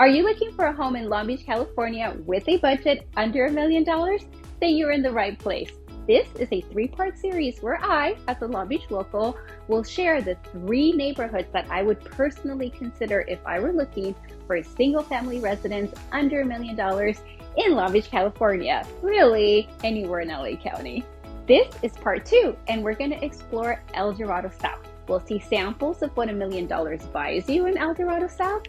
Are you looking for a home in Long Beach, California with a budget under $1 million? Then you're in the right place. This is a three-part series where I, as a Long Beach local, will share the 3 neighborhoods that I would personally consider if I were looking for a single-family residence under $1 million in Long Beach, California. Really, anywhere in LA County. This is part 2, and we're going to explore El Dorado South. We'll see samples of what $1 million buys you in El Dorado South,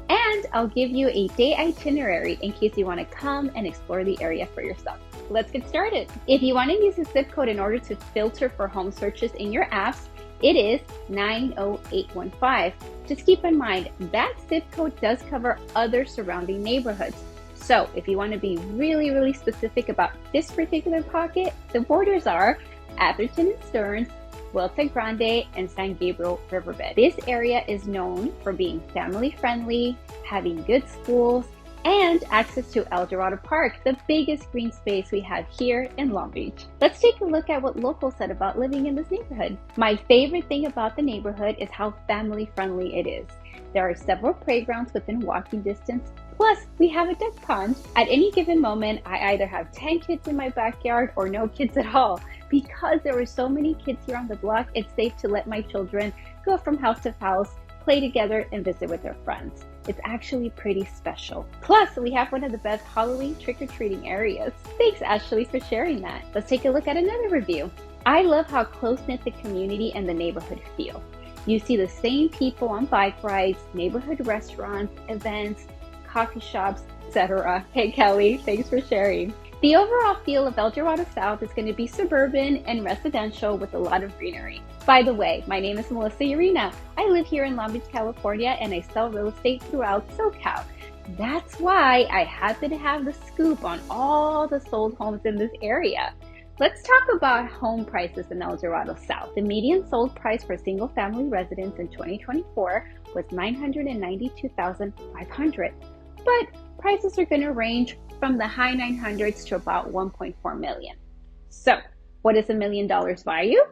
and I'll give you a day itinerary in case you want to come and explore the area for yourself. Let's get started. If you want to use a zip code in order to filter for home searches in your apps, it is 90815. Just keep in mind that zip code does cover other surrounding neighborhoods. So if you want to be really specific about this particular pocket, the borders are Atherton and Stearns, Vuelta Grande, and San Gabriel Riverbed. This area is known for being family friendly, having good schools, and access to El Dorado Park, the biggest green space we have here in Long Beach. Let's take a look at what locals said about living in this neighborhood. My favorite thing about the neighborhood is how family friendly it is. There are several playgrounds within walking distance, plus we have a duck pond. At any given moment, I either have 10 kids in my backyard or no kids at all. Because there are so many kids here on the block, it's safe to let my children go from house to house, play together, and visit with their friends. It's actually pretty special. Plus, we have one of the best Halloween trick-or-treating areas. Thanks, Ashley, for sharing that. Let's take a look at another review. I love how close-knit the community and the neighborhood feel. You see the same people on bike rides, neighborhood restaurants, events, coffee shops, etc. Hey, Kelly, thanks for sharing. The overall feel of El Dorado South is going to be suburban and residential with a lot of greenery. By the way, my name is Melissa Urena. I live here in Long Beach, California, and I sell real estate throughout SoCal. That's why I happen to have the scoop on all the sold homes in this area. Let's talk about home prices in El Dorado South. The median sold price for single-family residence in 2024 was $992,500, but prices are going to range from the high 900s to about 1.4 million. So, what is $1 million buy you?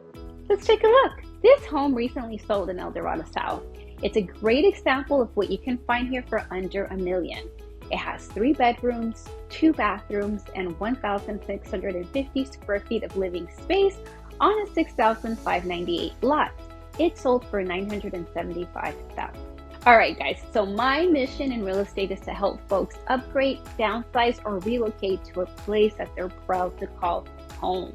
Let's take a look. This home recently sold in El Dorado South. It's a great example of what you can find here for under $1 million. It has 3 bedrooms, 2 bathrooms, and 1,650 square feet of living space on a 6,598 lot. It sold for $975,000. All right, guys, so my mission in real estate is to help folks upgrade, downsize, or relocate to a place that they're proud to call home.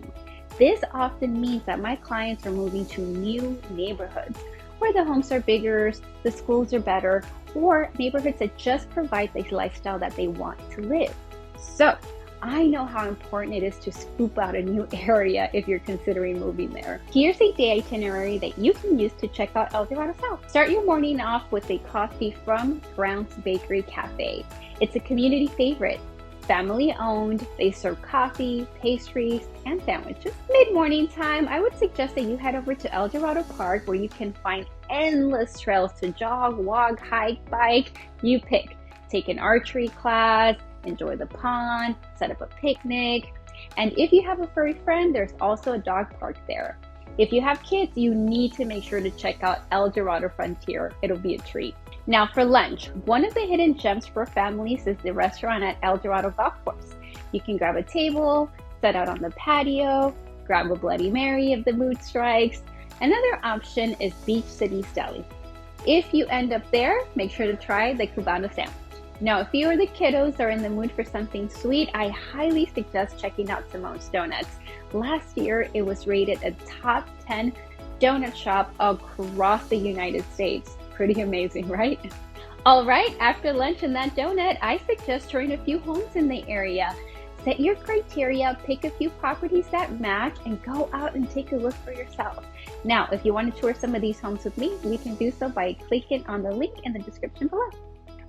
This often means that my clients are moving to new neighborhoods where the homes are bigger, the schools are better, or neighborhoods that just provide the lifestyle that they want to live. So I know how important it is to scoop out a new area if you're considering moving there. Here's a day itinerary that you can use to check out El Dorado South. Start your morning off with a coffee from Brown's Bakery Cafe. It's a community favorite. Family owned, they serve coffee, pastries, and sandwiches. Mid-morning time, I would suggest that you head over to El Dorado Park where you can find endless trails to jog, walk, hike, bike, you pick. Take an archery class, enjoy the pond, set up a picnic, and if you have a furry friend, there's also a dog park there. If you have kids, you need to make sure to check out El Dorado Frontier. It'll be a treat. Now for lunch, one of the hidden gems for families is the restaurant at El Dorado Golf Course. You can grab a table, set out on the patio, grab a Bloody Mary if the mood strikes. Another option is Beach City's Deli. If you end up there, make sure to try the Cubano sandwich. Now, if you or the kiddos are in the mood for something sweet, I highly suggest checking out Simone's Donuts. Last year, it was rated a top 10 donut shop across the United States. Pretty amazing, right? All right, after lunch and that donut, I suggest touring a few homes in the area. Set your criteria, pick a few properties that match, and go out and take a look for yourself. Now, if you want to tour some of these homes with me, we can do so by clicking on the link in the description below.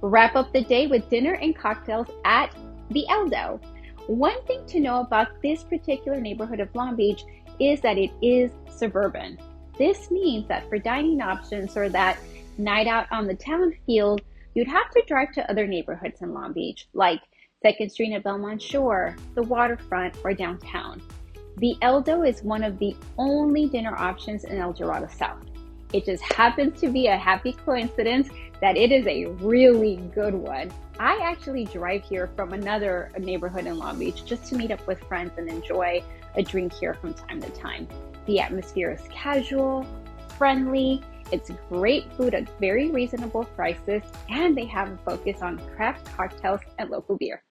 Wrap up the day with dinner and cocktails at the Eldo. One thing to know about this particular neighborhood of Long Beach is that it is suburban. This means that for dining options or that night out on the town feel, you'd have to drive to other neighborhoods in Long Beach, like 2nd Street at Belmont Shore, the waterfront, or downtown. The Eldo is one of the only dinner options in El Dorado South. It just happens to be a happy coincidence that it is a really good one. I actually drive here from another neighborhood in Long Beach just to meet up with friends and enjoy a drink here from time to time. The atmosphere is casual, friendly, it's great food at very reasonable prices, and they have a focus on craft cocktails and local beer.